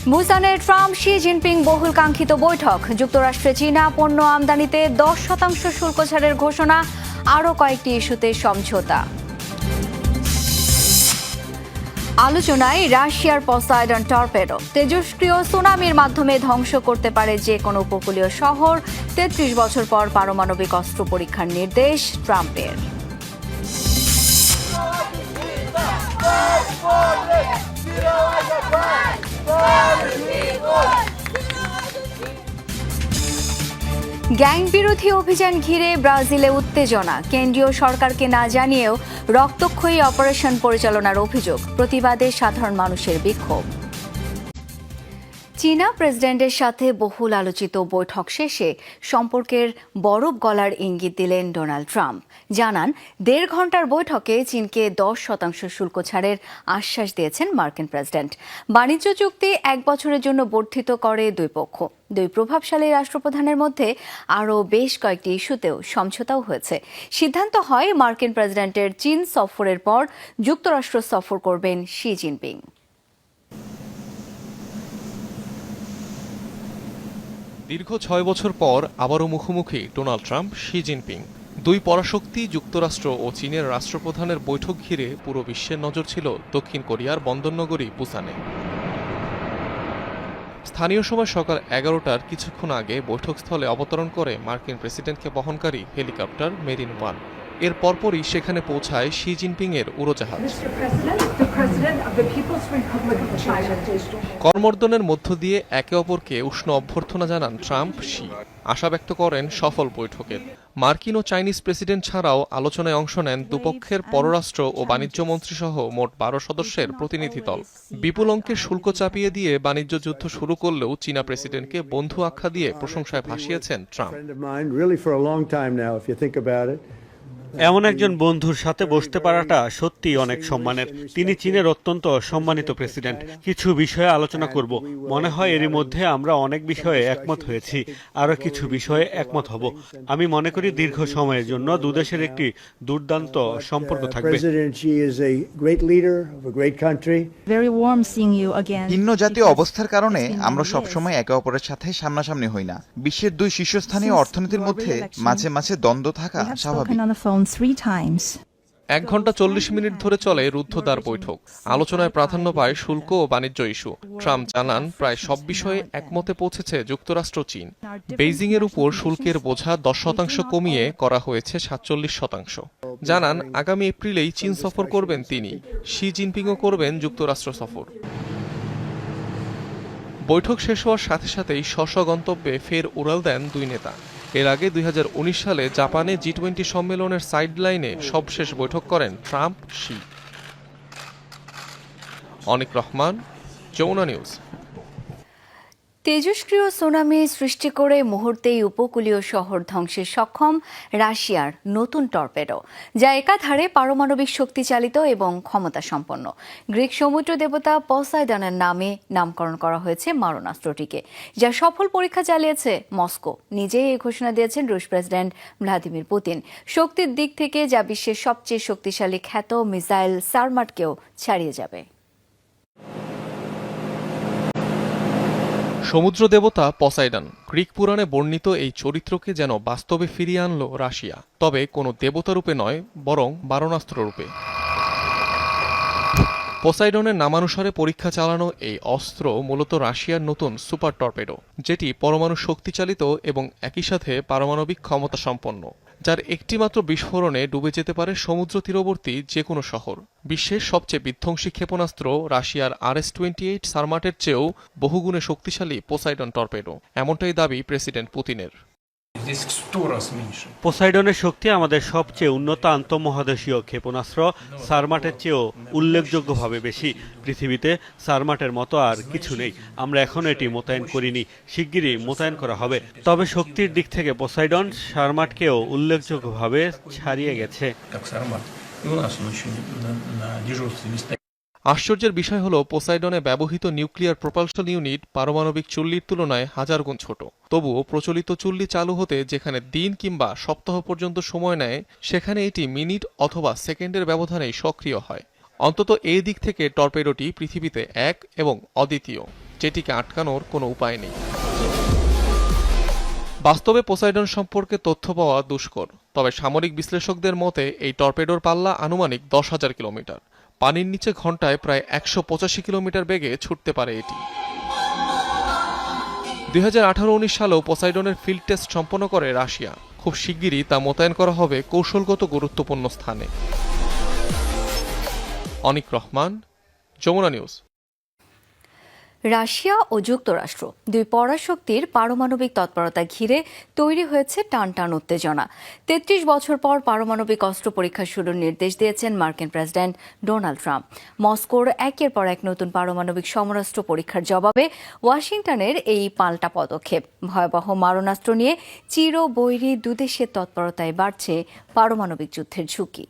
বুসানে Trump Xi Jinping বহুল কাঙ্ক্ষিত বৈঠক। যুক্তরাষ্ট্রে চীনা পণ্য আমদানিতে 10% শুল্ক ছাড়ের ঘোষণা, আরও কয়েকটি ইস্যুতে সমঝোতা। আলোচনায় রাশিয়ার পসাইডন টর্পেডো। তেজস্ক্রিয় সুনামির মাধ্যমে ধ্বংস করতে পারে যে কোনো উপকূলীয় শহর। 33 বছর পর পারমাণবিক অস্ত্র পরীক্ষার নির্দেশ ট্রাম্পের। গ্যাং বিরোধী অভিযান ঘিরে ব্রাজিলে উত্তেজনা। কেন্দ্রীয় সরকারকে না জানিয়েও রক্তক্ষয়ী অপারেশন পরিচালনার অভিযোগ। প্রতিবাদে সাধারণ মানুষের বিক্ষোভ। চীনা প্রেসিডেন্টের সাথে বহুল আলোচিত বৈঠক শেষে সম্পর্কের বরফ গলার ইঙ্গিত দিলেন ডোনাল্ড ট্রাম্প। জানান, 1.5 ঘন্টার বৈঠকে চীনকে 10% শুল্ক ছাড়ের আশ্বাস দিয়েছেন মার্কিন প্রেসিডেন্ট। বাণিজ্য চুক্তি 1 বছরের জন্য বর্ধিত করে দুই পক্ষ। দুই প্রভাবশালী রাষ্ট্রপ্রধানের মধ্যে আরও বেশ কয়েকটি ইস্যুতেও সমঝোতাও হয়েছে। সিদ্ধান্ত হয়, মার্কিন প্রেসিডেন্টের চীন সফরের পর যুক্তরাষ্ট্র সফর করবেন শি জিনপিং। দীর্ঘ 6 বছর পর আবারও মুখোমুখি ডোনাল্ড ট্রাম্প শি জিনপিং। দুই পরাশক্তি যুক্তরাষ্ট্র ও চীনের রাষ্ট্রপ্রধানের বৈঠক ঘিরে পুরো বিশ্বের নজর ছিল দক্ষিণ কোরিয়ার বন্দরনগরী বুসানে। স্থানীয় সময় সকাল 11টার কিছুক্ষণ আগে বৈঠকস্থলে অবতরণ করে মার্কিন প্রেসিডেন্টকে বহনকারী হেলিকপ্টার মেরিন ওয়ান। এর পরপরই সেখানে পৌঁছায় শি জিনপিং এর উড়োজাহাজ। করমর্দনের মধ্য দিয়ে একে অপরকে উষ্ণ অভ্যর্থনা জানান ট্রাম্প শি। আশা ব্যক্ত করেন সফল বৈঠকের। মার্কিন ও চাইনিজ প্রেসিডেন্ট ছাড়াও আলোচনায় অংশ নেন দুপক্ষের পররাষ্ট্র ও বাণিজ্য মন্ত্রী সহ মোট 12 সদস্যের প্রতিনিধি দল। বিপুল অঙ্কের শুল্ক চাপিয়ে দিয়ে বাণিজ্য যুদ্ধ শুরু করলেও চীনা প্রেসিডেন্টকে বন্ধু আখ্যা দিয়ে প্রশংসায় ভাসিয়েছেন ট্রাম্প। এমন একজন বন্ধুর সাথে বসতে পারাটা সত্যিই অনেক সম্মানের। তিনি চীনের অত্যন্ত সম্মানিত প্রেসিডেন্ট। কিছু বিষয়ে আলোচনা করব, মনে হয় এরই মধ্যে আমরা অনেক বিষয়ে একমত হয়েছি, আরও কিছু বিষয়ে একমত হব। আমি মনে করি দীর্ঘ সময়ের জন্য দুদেশের একটি দুর্দান্ত সম্পর্ক থাকবে। ভিন্ন জাতীয় অবস্থার কারণে আমরা সবসময় একে অপরের সাথে সামনাসামনি হই না। বিশ্বের দুই শীর্ষস্থানীয় অর্থনীতির মধ্যে মাঝে মাঝে দ্বন্দ্ব থাকা স্বাভাবিক। 1 ঘন্টা 40 মিনিট ধরে চলে রুদ্ধদ্বার বৈঠক। আলোচনায় প্রাধান্য পায় শুল্ক ও বাণিজ্য ইস্যু। ট্রাম্প জানান, প্রায় সব বিষয়ে একমতে পৌঁছেছে যুক্তরাষ্ট্র চীন। বেইজিং এর উপর শুল্কের বোঝা 10% কমিয়ে করা হয়েছে 47%। জানান, আগামী এপ্রিলেই চীন সফর করবেন তিনি। শি জিনপিংও করবেন যুক্তরাষ্ট্র সফর। বৈঠক শেষ হওয়ার সাথে সাথেই স্ব গন্তব্যে ফের উড়াল দেন দুই নেতা। এর আগে 2019 সালে জাপানে G20 সম্মেলনের সাইডলাইনে সবশেষ বৈঠক করেন Trump Xi. Anik Rahman, Jamuna news. তেজস্ক্রিয় সুনামি সৃষ্টি করে মুহূর্তেই উপকূলীয় শহর ধ্বংসে সক্ষম রাশিয়ার নতুন টর্পেডো, যা একাধারে পারমাণবিক শক্তি চালিত এবং ক্ষমতা সম্পন্ন। গ্রিক সমুদ্র দেবতা পসাইডনের নামে নামকরণ করা হয়েছে মারণাস্ত্রটিকে, যা সফল পরীক্ষা চালিয়েছে মস্কো। নিজেই এই ঘোষণা দিয়েছেন রুশ প্রেসিডেন্ট ভ্লাদিমির পুতিন। শক্তির দিক থেকে যা বিশ্বের সবচেয়ে শক্তিশালী খ্যাত মিসাইল সারমাটকেও ছাড়িয়ে যাবে। সমুদ্র দেবতা পসাইডন, গ্রিক পুরাণে বর্ণিত এই চরিত্রকে যেন বাস্তবে ফিরিয়ে আনল রাশিয়া, তবে কোনো দেবতা রূপে নয়, বরং মারণাস্ত্র রূপে। পসাইডনের নামানুসারে পরীক্ষা চালানো এই অস্ত্র মূলত রাশিয়ার নতুন সুপার টর্পেডো, যেটি পরমাণু শক্তিচালিত এবং একই সাথে পারমাণবিক ক্ষমতা সম্পন্ন, যার একটিমাত্র বিস্ফোরণে ডুবে যেতে পারে সমুদ্র তীরবর্তী যে কোনো শহর। বিশ্বের সবচেয়ে বিধ্বংসী ক্ষেপণাস্ত্র রাশিয়ার RS-28 সারমাটের চেয়েও বহুগুণে শক্তিশালী পোসাইডন টর্পেডো, এমনটাই দাবি প্রেসিডেন্ট পুতিনের। পোসাইডনের শক্তি আমাদের সবচেয়ে উন্নত আন্তঃমহাদেশীয় ক্ষেপণাস্ত্র সারমাটের চেয়েও উল্লেখযোগ্যভাবে বেশি। পৃথিবীতে সারমাটের মতো আর কিছু নেই। আমরা এখনো এটি মোতায়েন করিনি, শিগগিরই মোতায়েন করা হবে। তবে শক্তির দিক থেকে পোসাইডন সারমাটকেও উল্লেখযোগ্যভাবে ছাড়িয়ে গেছে। আশ্চর্যের বিষয় হলো, পোসাইডনে ব্যবহৃত নিউক্লিয়ার প্রপালশন ইউনিট পারমাণবিক চুল্লির তুলনায় 1000 গুণ ছোট। তবুও প্রচলিত চুল্লি চালু হতে যেখানে দিন কিংবা সপ্তাহ পর্যন্ত সময় নেয়, সেখানে এটি মিনিট অথবা সেকেন্ডের ব্যবধানেই সক্রিয় হয়। অন্তত এই দিক থেকে টর্পেডোটি পৃথিবীতে এক এবং অদ্বিতীয়। যেটিকে আটকানোর কোনো উপায় নেই। বাস্তবে পোসাইডন সম্পর্কে তথ্য পাওয়া দুষ্কর, তবে সামরিক বিশ্লেষকদের মতে এই টর্পেডোর পাল্লা আনুমানিক 10,000 কিলোমিটার। পানির নিচে ঘন্টায় প্রায় 185 কিলোমিটার বেগে ছুটতে পারে এটি। 2018-19 সালেও পোসাইডনের ফিল্ড টেস্ট সম্পন্ন করে রাশিয়া। খুব শিগগিরই তা মোতায়েন করা হবে কৌশলগত গুরুত্বপূর্ণ স্থানে। অনিক রহমান, যমুনা নিউজ। রাশিয়া ও যুক্তরাষ্ট্র দুই পরাশক্তির পারমাণবিক তৎপরতা ঘিরে তৈরি হয়েছে টানটান উত্তেজনা। 33 বছর পর পারমাণবিক অস্ত্র পরীক্ষা শুরুর নির্দেশ দিয়েছেন মার্কিন প্রেসিডেন্ট ডোনাল্ড ট্রাম্প। মস্কোর একের পর এক নতুন পারমাণবিক সমরাস্ত্র পরীক্ষার জবাবে ওয়াশিংটনের এই পাল্টা পদক্ষেপ। ভয়াবহ মারণাস্ত্র নিয়ে চিরবৈরী দুদেশের তৎপরতায় বাড়ছে পারমাণবিক যুদ্ধের ঝুঁকি।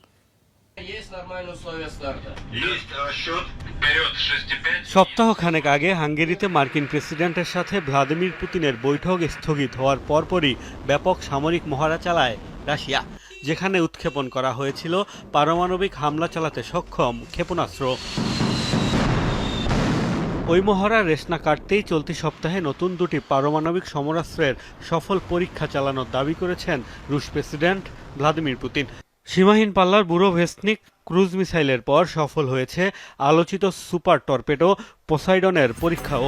সপ্তাহখানেক আগে হাঙ্গেরিতে মার্কিন প্রেসিডেন্টের সাথে ভ্লাদিমির পুতিনের বৈঠক স্থগিত হওয়ার পরপরই ব্যাপক সামরিক মহড়া চালায় রাশিয়া, যেখানে উৎক্ষেপণ করা হয়েছিল পারমাণবিক হামলা চালাতে সক্ষম ক্ষেপণাস্ত্র। ওই মহড়ার রেশ না কাটতেই চলতি সপ্তাহে নতুন দুটি পারমাণবিক সমরাস্ত্রের সফল পরীক্ষা চালানোর দাবি করেছেন রুশ প্রেসিডেন্ট ভ্লাদিমির পুতিন। সীমাহীন পাল্লার বুরোভেস্টনিক ক্রুজ মিসাইলের পর সফল হয়েছে আলোচিত সুপার টর্পেডো পোসাইডনের পরীক্ষাও।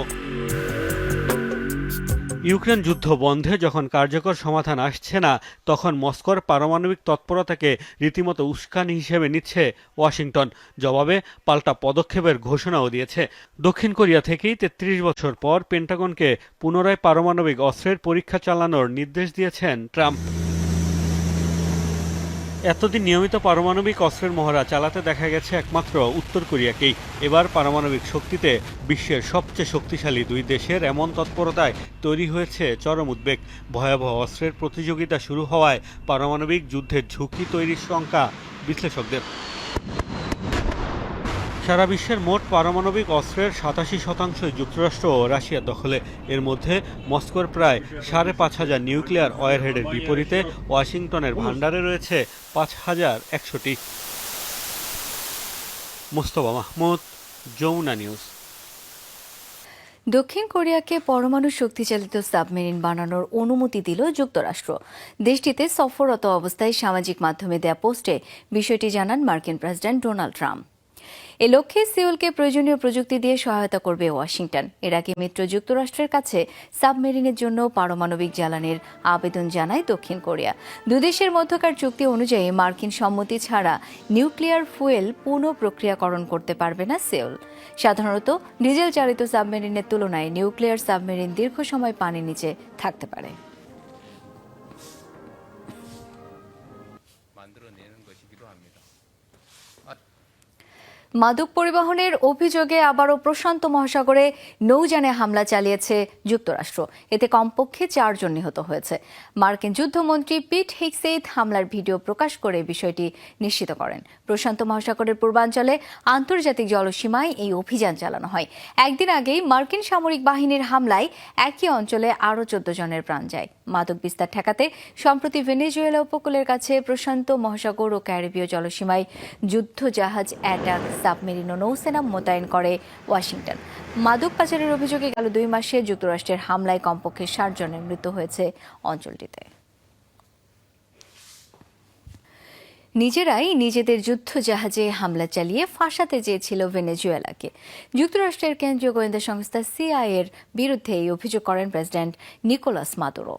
ইউক্রেন যুদ্ধ বন্ধে যখন কার্যকর সমাধান আসছে না, তখন মস্কোর পারমাণবিক তৎপরতাকে রীতিমতো উস্কানি হিসেবে নিচ্ছে ওয়াশিংটন। জবাবে পাল্টা পদক্ষেপের ঘোষণাও দিয়েছে। দক্ষিণ কোরিয়া থেকেই 33 বছর পর পেন্টাগনকে পুনরায় পারমাণবিক অস্ত্রের পরীক্ষা চালানোর নির্দেশ দিয়েছেন ট্রাম্প। এতদিন নিয়মিত পারমাণবিক অস্ত্রের মহড়া চালাতে দেখা গেছে একমাত্র উত্তর কোরিয়াকেই। এবার পারমাণবিক শক্তিতে বিশ্বের সবচেয়ে শক্তিশালী দুই দেশের এমন তৎপরতায় তৈরি হয়েছে চরম উদ্বেগ। ভয়াবহ অস্ত্রের প্রতিযোগিতা শুরু হওয়ায় পারমাণবিক যুদ্ধের ঝুঁকি তৈরির শঙ্কা বিশ্লেষকদের। সারা বিশ্বের মোট পারমাণবিক অস্ত্রের 87% যুক্তরাষ্ট্র ও রাশিয়ার দখলে। এর মধ্যে মস্কোর প্রায় 5,500 নিউক্লিয়ার ওয়ারহেডের বিপরীতে ওয়াশিংটনের ভান্ডারে রয়েছে 5,100টি। মোস্তফা মাহমুদ, যমুনা নিউজ। দক্ষিণ কোরিয়াকে পরমাণু শক্তিচালিত সাবমেরিন বানানোর অনুমতি দিল যুক্তরাষ্ট্র। দেশটিতে সফররত অবস্থায় সামাজিক মাধ্যমে দেয়া পোস্টে বিষয়টি জানান মার্কিন প্রেসিডেন্ট ডোনাল্ড ট্রাম্প। এ লক্ষ্যে সিউলকে প্রয়োজনীয় প্রযুক্তি দিয়ে সহায়তা করবে ওয়াশিংটন। এর আগে মিত্র যুক্তরাষ্ট্রের কাছে সাবমেরিনের জন্য পারমাণবিক জ্বালানির আবেদন জানায় দক্ষিণ কোরিয়া। দুদেশের মধ্যকার চুক্তি অনুযায়ী মার্কিন সম্মতি ছাড়া নিউক্লিয়ার ফুয়েল পুনঃ প্রক্রিয়াকরণ করতে পারবে না সিউল। সাধারণত ডিজেল চালিত সাবমেরিনের তুলনায় নিউক্লিয়ার সাবমেরিন দীর্ঘ সময় পানির নিচে থাকতে পারে। মাদক পরিবহনের অভিযোগে আবারও প্রশান্ত মহাসাগরে নৌযানে হামলা চালিয়েছে যুক্তরাষ্ট্র। এতে কমপক্ষে 4 জন নিহত হয়েছে। মার্কিন যুদ্ধমন্ত্রী পিট হেগসেথ হামলার ভিডিও প্রকাশ করে বিষয়টি নিশ্চিত করেন। প্রশান্ত মহাসাগরের পূর্বাঞ্চলে আন্তর্জাতিক জলসীমায় এই অভিযান চালানো হয়। একদিন আগেই মার্কিন সামরিক বাহিনীর হামলায় একই অঞ্চলে আরও 14 জনের প্রাণ যায়। মাদক বিস্তার ঠেকাতে সম্প্রতি ভেনেজুয়েলা উপকূলের কাছে প্রশান্ত মহাসাগর ও ক্যারিবীয় জলসীমায় যুদ্ধ জাহাজ অ্যাটাক সাবমেরিন ও নৌসেনা মোতায়েন করে ওয়াশিংটন। মাদক পাচারের অভিযোগে গেল 2 মাসে যুক্তরাষ্ট্রের হামলায় কমপক্ষে 60 জনের মৃত্যু হয়েছে অঞ্চলটিতে। নিজেরাই নিজেদের যুদ্ধ জাহাজে হামলা চালিয়ে ফাঁসাতে চেয়েছিল ভেনেজুয়েলাকে। যুক্তরাষ্ট্রের কেন্দ্রীয় গোয়েন্দা সংস্থা সিআইএর বিরুদ্ধে এই অভিযোগ করেন প্রেসিডেন্ট নিকোলাস মাদুরো।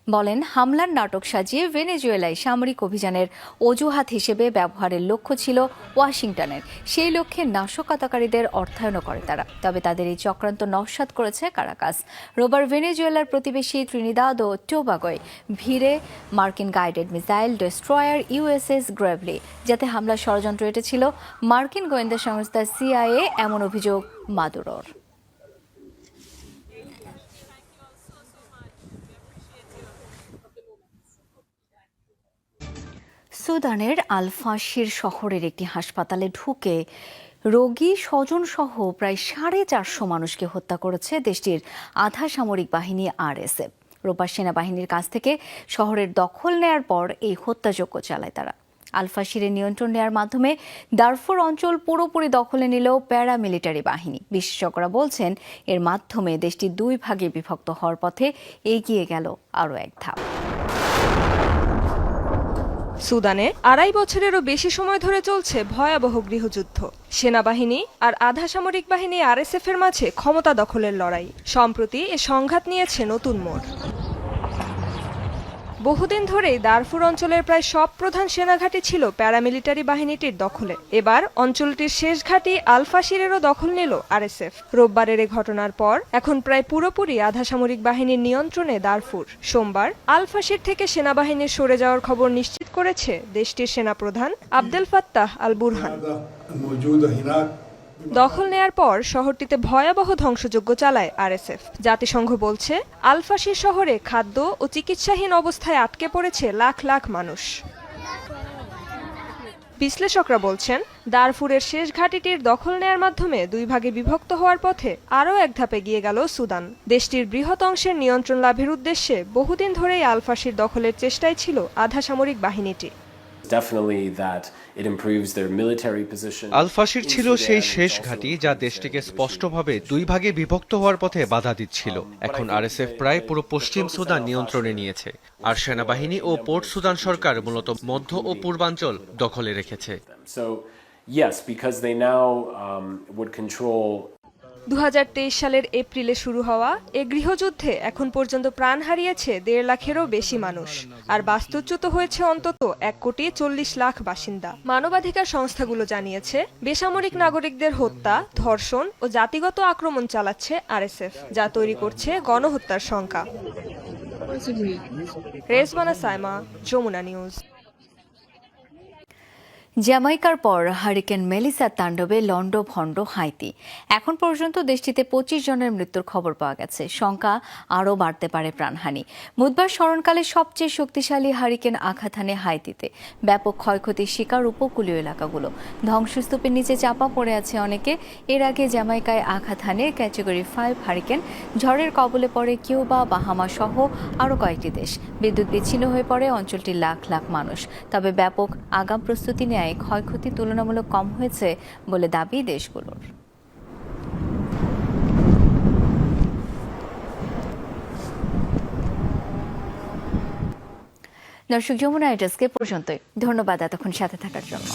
বলেন, হামলার নাটক সাজিয়ে ভেনেজুয়েলায় সামরিক অভিযানের অজুহাত হিসেবে ব্যবহারের লক্ষ্য ছিল ওয়াশিংটনের। সেই লক্ষ্যে নাশকতাকারীদের অর্থায়নও করে তারা। তবে তাদের এই চক্রান্ত নস্যাৎ করেছে কারাকাস। রোববার ভেনেজুয়েলার প্রতিবেশী ত্রিনিদাদ ও টোবাগোয় ভিড়ে মার্কিন guided missile destroyer USS Gravely, যাতে হামলার ষড়যন্ত্র এঁটেছিল মার্কিন গোয়েন্দা সংস্থা সিআইএ, এমন অভিযোগ মাদুরোর। সুদানের আল ফাশির শহরের একটি হাসপাতালে ঢুকে রোগী স্বজন সহ প্রায় 450 মানুষকে হত্যা করেছে দেশটির আধা সামরিক বাহিনী আরএসএফ। রোববার সেনাবাহিনীর কাছ থেকে শহরের দখল নেয়ার পর এই হত্যাযজ্ঞ চালায় তারা। আল-ফাশিরে নিয়ন্ত্রণ নেওয়ার মাধ্যমে দারফুর অঞ্চল পুরোপুরি দখলে নিল প্যারামিলিটারি বাহিনী। বিশেষজ্ঞরা বলছেন এর মাধ্যমে দেশটি দুই ভাগে বিভক্ত হওয়ার পথে এগিয়ে গেল আরও এক ধাপ। সুদানে ২.৫ বছরেরও বেশি সময় ধরে চলছে ভয়াবহ গৃহযুদ্ধ। সেনাবাহিনী আর আধা সামরিক বাহিনী আরএসএফ এর মাঝে ক্ষমতা দখলের লড়াই। সম্প্রতি এ সংঘাত নিয়েছে নতুন মোড়। বহুদিন ধরেই দারফুর অঞ্চলের প্রায় সব প্রধান সেনাঘাঁটি ছিল প্যারামিলিটারি বাহিনীটির দখলে। এবার অঞ্চলটির শেষ ঘাঁটি আল-ফাশিরেরও দখল নিল আরএসএফ। রোববারের এ ঘটনার পর এখন প্রায় পুরোপুরি আধা সামরিক বাহিনীর নিয়ন্ত্রণে দারফুর। সোমবার আল-ফাশির থেকে সেনাবাহিনীর সরে যাওয়ার খবর নিশ্চিত করেছে দেশটির সেনাপ্রধান আবদেল ফাত্তাহ আল বুরহান। দখল নেয়ার পর শহরটিতে ভয়াবহ ধ্বংসযজ্ঞ চালায় আরএসএফ। জাতিসংঘ বলছে আল-ফাশির শহরে খাদ্য ও চিকিৎসাহীন অবস্থায় আটকে পড়েছে লাখ লাখ মানুষ। বিশ্লেষকরা বলছেন দারফুরের শেষ ঘাঁটিটির দখল নেয়ার মাধ্যমে দুই ভাগে বিভক্ত হওয়ার পথে আরও এক ধাপে এগিয়ে গেল সুদান। দেশটির বৃহৎ অংশের নিয়ন্ত্রণ লাভের উদ্দেশ্যে বহুদিন ধরেই আল-ফাশির দখলের চেষ্টায় ছিল আধা সামরিক বাহিনীটি। আল-ফাশির ছিল সেই শেষ ঘাঁটি যা দেশটিকে স্পষ্টভাবে দুই ভাগে বিভক্ত হওয়ার পথে বাধা দিচ্ছিল। এখন আরএসএফ প্রায় পুরো পশ্চিম সুদান নিয়ন্ত্রণে নিয়েছে, আর সেনাবাহিনী ও পোর্ট সুদান সরকার মূলত মধ্য ও পূর্বাঞ্চল দখলে রেখেছে। ২০২৩ সালের এপ্রিলে শুরু হওয়া এ গৃহযুদ্ধে এখন পর্যন্ত প্রাণ হারিয়েছে ১.৫ লাখেরও বেশি মানুষ, আর বাস্তুচ্যুত হয়েছে অন্তত ১,৪০,০০,০০০ বাসিন্দা। মানবাধিকার সংস্থাগুলো জানিয়েছে বেসামরিক নাগরিকদের হত্যা, ধর্ষণ ও জাতিগত আক্রমণ চালাচ্ছে আরএসএফ, যা তৈরি করছে গণহত্যার শঙ্কা। রেজওয়ানা সাইমা, যমুনা নিউজ। জ্যামাইকার পর হারিকেন মেলিসার তাণ্ডবে লন্ডভন্ড হাইতি। এখন পর্যন্ত দেশটিতে ২৫ জনের মৃত্যুর খবর পাওয়া গেছে। শঙ্কা আরও বাড়তে পারে প্রাণহানি। বুধবার স্মরণকালে সবচেয়ে শক্তিশালী হারিকেন আঘাত হানে হাইতিতে। ব্যাপক ক্ষয়ক্ষতির শিকার উপকূলীয় এলাকাগুলো। ধ্বংসস্তূপের নিচে চাপা পড়ে আছে অনেকে। এর আগে জ্যামাইকায় আঘাত হানে ক্যাটেগরি 5 হারিকেন। ঝড়ের কবলে পড়ে কিউবা, বাহামা সহ আরও কয়েকটি দেশ। বিদ্যুৎ বিচ্ছিন্ন হয়ে পড়ে অঞ্চলটির লাখ লাখ মানুষ। তবে ব্যাপক আগাম প্রস্তুতি নেয় ক্ষয়ক্ষতি তুলনামূলক কম হয়েছে বলে দাবি দেশগুলোর। দর্শক, যমুনা ডেস্কে পর্যন্তই। ধন্যবাদ এতক্ষণ সাথে থাকার জন্য।